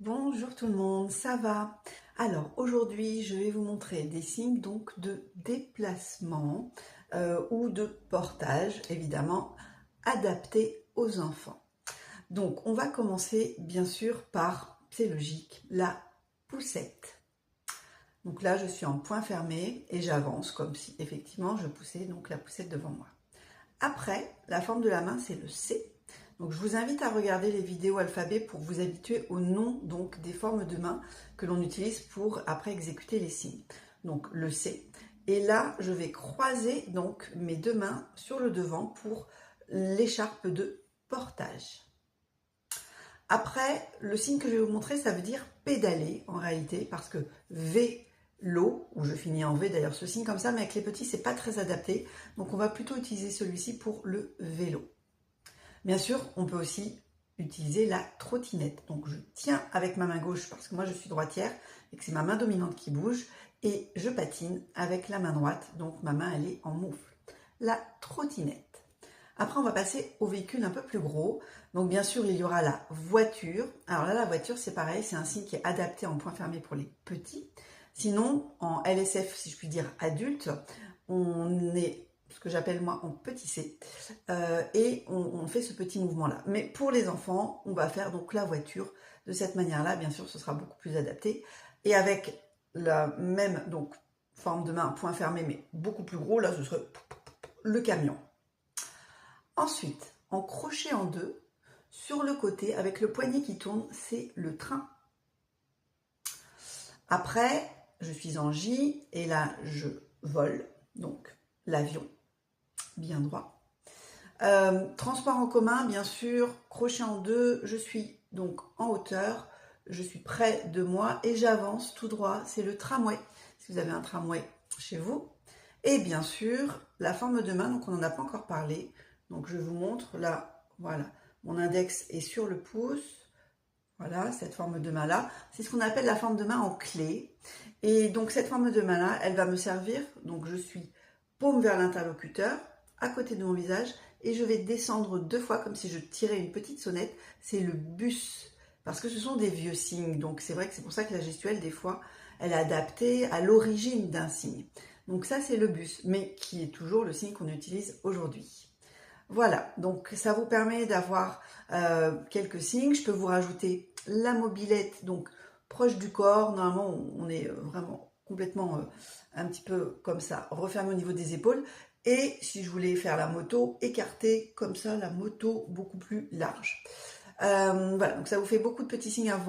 Bonjour tout le monde, ça va? Alors aujourd'hui je vais vous montrer des signes donc de déplacement ou de portage évidemment adaptés aux enfants. Donc on va commencer bien sûr par, c'est logique, la poussette. Donc là je suis en point fermé et j'avance comme si effectivement je poussais donc la poussette devant moi. Après, la forme de la main c'est le C. Donc je vous invite à regarder les vidéos alphabet pour vous habituer au nom donc des formes de main que l'on utilise pour après exécuter les signes. Donc le C. Et là, je vais croiser donc mes deux mains sur le devant pour l'écharpe de portage. Après, le signe que je vais vous montrer, ça veut dire pédaler en réalité, parce que vélo, où je finis en V d'ailleurs ce signe comme ça, mais avec les petits, c'est pas très adapté. Donc on va plutôt utiliser celui-ci pour le vélo. Bien sûr, on peut aussi utiliser la trottinette. Donc je tiens avec ma main gauche parce que moi je suis droitière et que c'est ma main dominante qui bouge et je patine avec la main droite. Donc ma main elle est en moufle. La trottinette. Après on va passer au véhicule un peu plus gros. Donc bien sûr il y aura la voiture. Alors là la voiture c'est pareil, c'est un signe qui est adapté en point fermé pour les petits. Sinon en LSF si je puis dire adulte, on est ce que j'appelle moi en petit c, et on fait ce petit mouvement là. Mais pour les enfants, on va faire donc la voiture de cette manière là, bien sûr ce sera beaucoup plus adapté, et avec la même donc forme de main, point fermé mais beaucoup plus gros, là ce serait le camion. Ensuite, en crochet en deux, sur le côté, avec le poignet qui tourne, c'est le train. Après, je suis en J, et là je vole, donc l'avion, bien droit. Transport en commun, bien sûr, crochet en deux, je suis donc en hauteur, je suis près de moi et j'avance tout droit, c'est le tramway, si vous avez un tramway chez vous. Et bien sûr, la forme de main, donc on n'en a pas encore parlé, donc je vous montre là, voilà, mon index est sur le pouce, voilà, cette forme de main-là, c'est ce qu'on appelle la forme de main en clé. Et donc cette forme de main-là, elle va me servir, donc je suis paume vers l'interlocuteur, à côté de mon visage, et je vais descendre deux fois comme si je tirais une petite sonnette, c'est le bus, parce que ce sont des vieux signes, donc c'est vrai que c'est pour ça que la gestuelle, des fois, elle est adaptée à l'origine d'un signe. Donc ça, c'est le bus, mais qui est toujours le signe qu'on utilise aujourd'hui. Voilà, donc ça vous permet d'avoir quelques signes. Je peux vous rajouter la mobilette, donc proche du corps. Normalement, on est vraiment complètement un petit peu comme ça, refermé au niveau des épaules. Et si je voulais faire la moto, écarter comme ça la moto beaucoup plus large. Voilà, donc ça vous fait beaucoup de petits signes à voir.